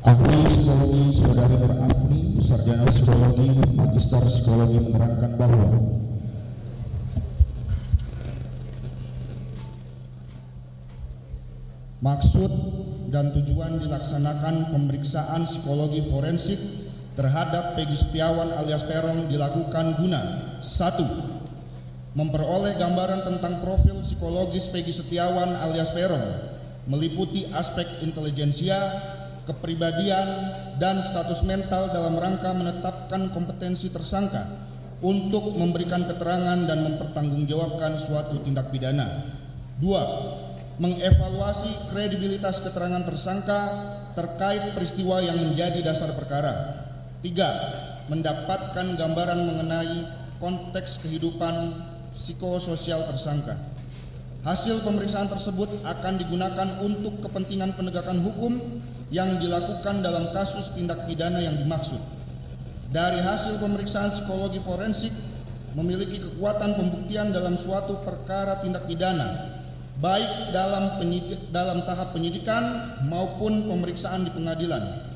Ahli Psikologi Saudari Nur Afni, Sarjana Psikologi, Magister Psikologi menerangkan bahwa maksud dan tujuan dilaksanakan pemeriksaan psikologi forensik terhadap Peggy Setiawan alias Peron dilakukan guna 1. Memperoleh gambaran tentang profil psikologis Peggy Setiawan alias Peron meliputi aspek intelijensia, kepribadian, dan status mental dalam rangka menetapkan kompetensi tersangka untuk memberikan keterangan dan mempertanggungjawabkan suatu tindak pidana. 2. Mengevaluasi kredibilitas keterangan tersangka terkait peristiwa yang menjadi dasar perkara. 3. Mendapatkan gambaran mengenai konteks kehidupan psikososial tersangka. Hasil pemeriksaan tersebut akan digunakan untuk kepentingan penegakan hukum yang dilakukan dalam kasus tindak pidana yang dimaksud. Dari hasil pemeriksaan psikologi forensik memiliki kekuatan pembuktian dalam suatu perkara tindak pidana, baik dalam tahap penyidikan maupun pemeriksaan di pengadilan.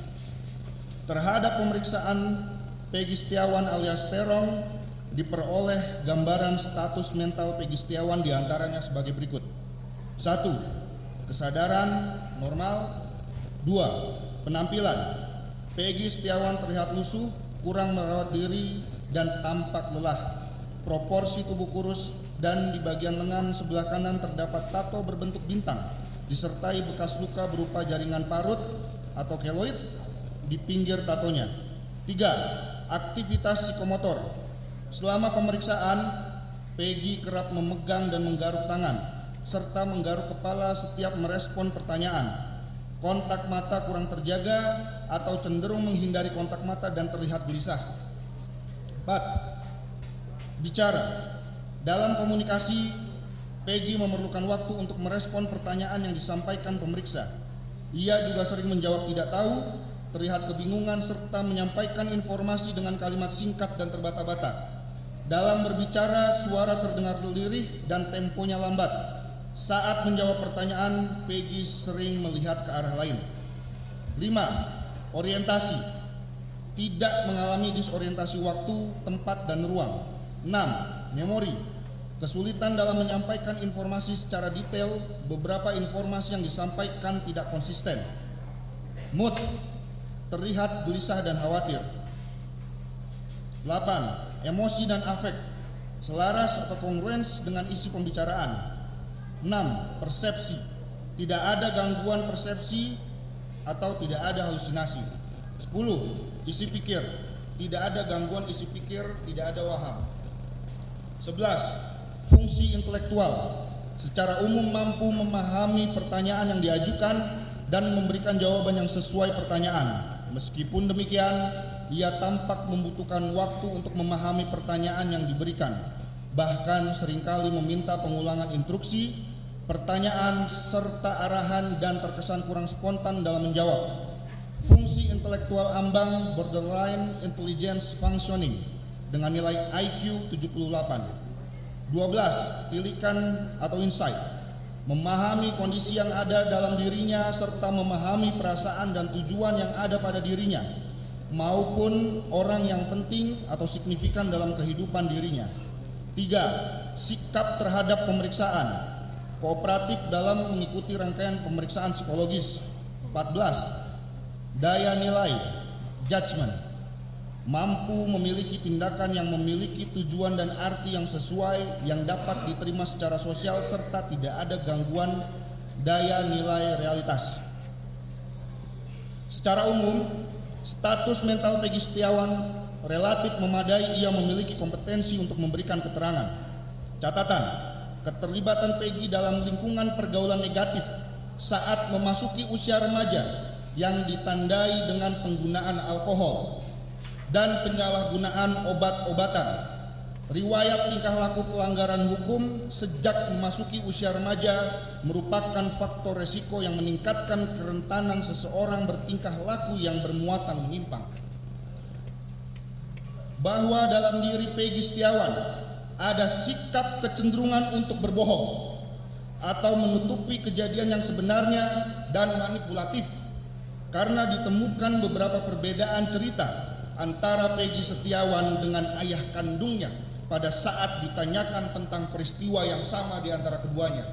Terhadap pemeriksaan Peggy Setiawan alias Peron diperoleh gambaran status mental Peggy Setiawan diantaranya sebagai berikut. 1. Kesadaran normal. 2. Penampilan Peggy Setiawan terlihat lusuh, kurang merawat diri, dan tampak lelah. Proporsi tubuh kurus dan di bagian lengan sebelah kanan terdapat tato berbentuk bintang disertai bekas luka berupa jaringan parut atau keloid di pinggir tatonya. 3. Aktivitas psikomotor. Selama pemeriksaan, Peggy kerap memegang dan menggaruk tangan serta menggaruk kepala setiap merespon pertanyaan. Kontak mata kurang terjaga atau cenderung menghindari kontak mata dan terlihat gelisah. 4. Bicara. Dalam komunikasi, Peggy memerlukan waktu untuk merespon pertanyaan yang disampaikan pemeriksa. Ia juga sering menjawab tidak tahu, terlihat kebingungan, serta menyampaikan informasi dengan kalimat singkat dan terbata-bata. Dalam berbicara, suara terdengar lirih dan temponya lambat. Saat menjawab pertanyaan, Peggy sering melihat ke arah lain. 5. Orientasi. Tidak mengalami disorientasi waktu, tempat, dan ruang. 6. Memori. Kesulitan dalam menyampaikan informasi secara detail, beberapa informasi yang disampaikan tidak konsisten. Mood. Terlihat gelisah dan khawatir. 8. Emosi dan afek, selaras atau kongruens dengan isi pembicaraan. 6. Persepsi. Tidak ada gangguan persepsi atau tidak ada halusinasi. 10. Isi pikir. Tidak ada gangguan isi pikir, tidak ada waham. 11. Fungsi intelektual. Secara umum mampu memahami pertanyaan yang diajukan dan memberikan jawaban yang sesuai pertanyaan. Meskipun demikian, ia tampak membutuhkan waktu untuk memahami pertanyaan yang diberikan. Bahkan seringkali meminta pengulangan instruksi, pertanyaan, serta arahan dan terkesan kurang spontan dalam menjawab. Fungsi intelektual ambang borderline intelligence functioning dengan nilai IQ 78. 12. Tilikan atau insight. Memahami kondisi yang ada dalam dirinya serta memahami perasaan dan tujuan yang ada pada dirinya maupun orang yang penting atau signifikan dalam kehidupan dirinya. 3. Sikap terhadap pemeriksaan. Kooperatif dalam mengikuti rangkaian pemeriksaan psikologis. 14. Daya nilai, judgment. Mampu memiliki tindakan yang memiliki tujuan dan arti yang sesuai, yang dapat diterima secara sosial, serta tidak ada gangguan daya nilai realitas. Secara umum, status mental Peggy Setiawan relatif memadai. Ia memiliki kompetensi untuk memberikan keterangan. Catatan, keterlibatan Peggy dalam lingkungan pergaulan negatif saat memasuki usia remaja yang ditandai dengan penggunaan alkohol dan penyalahgunaan obat-obatan. Riwayat tingkah laku pelanggaran hukum sejak memasuki usia remaja merupakan faktor resiko yang meningkatkan kerentanan seseorang bertingkah laku yang bermuatan menyimpang. Bahwa dalam diri Peggy Setiawan ada sikap kecenderungan untuk berbohong atau menutupi kejadian yang sebenarnya dan manipulatif. karena ditemukan beberapa perbedaan cerita antara Peggy Setiawan dengan ayah kandungnya pada saat ditanyakan tentang peristiwa yang sama di antara keduanya,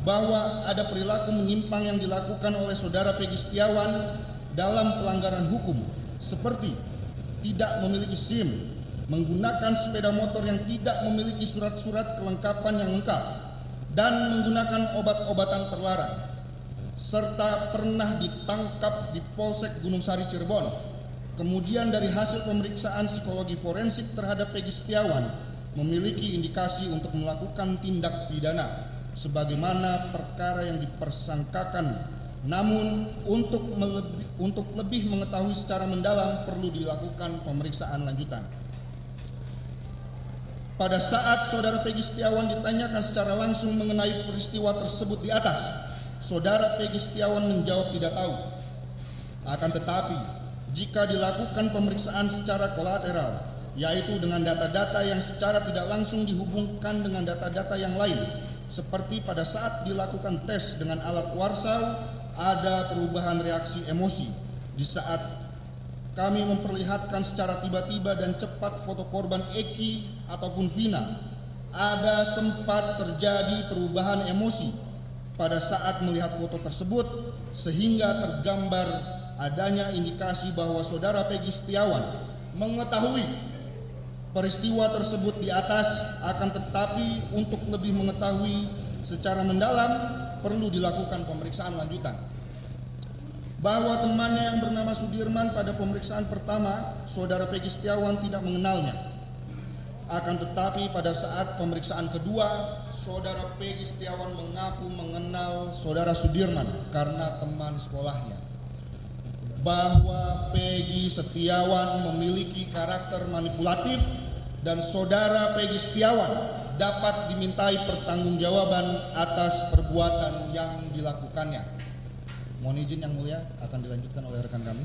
bahwa ada perilaku menyimpang yang dilakukan oleh saudara Peggy Setiawan dalam pelanggaran hukum, seperti tidak memiliki SIM, menggunakan sepeda motor yang tidak memiliki surat-surat kelengkapan yang lengkap, dan menggunakan obat-obatan terlarang, serta pernah ditangkap di Polsek Gunung Sari Cirebon. Kemudian dari hasil pemeriksaan psikologi forensik terhadap Peggy Setiawan memiliki indikasi untuk melakukan tindak pidana sebagaimana perkara yang dipersangkakan. Namun untuk lebih mengetahui secara mendalam perlu dilakukan pemeriksaan lanjutan. Pada saat saudara Peggy Setiawan ditanyakan secara langsung mengenai peristiwa tersebut di atas, saudara Peggy Setiawan menjawab tidak tahu. Akan tetapi, jika dilakukan pemeriksaan secara kolateral, yaitu dengan data-data yang secara tidak langsung dihubungkan dengan data-data yang lain, seperti pada saat dilakukan tes dengan alat warsau, ada perubahan reaksi emosi. Di saat kami memperlihatkan secara tiba-tiba dan cepat foto korban Eki ataupun Vina, ada sempat terjadi perubahan emosi pada saat melihat foto tersebut, sehingga tergambar adanya indikasi bahwa saudara Peggy Setiawan mengetahui peristiwa tersebut di atas. Akan tetapi untuk lebih mengetahui secara mendalam perlu dilakukan pemeriksaan lanjutan. Bahwa temannya yang bernama Sudirman pada pemeriksaan pertama, saudara Peggy Setiawan tidak mengenalnya. Akan tetapi pada saat pemeriksaan kedua, saudara Peggy Setiawan mengaku mengenal saudara Sudirman karena teman sekolahnya. Bahwa Peggy Setiawan memiliki karakter manipulatif dan saudara Peggy Setiawan dapat dimintai pertanggungjawaban atas perbuatan yang dilakukannya. Mohon izin yang mulia, akan dilanjutkan oleh rekan kami.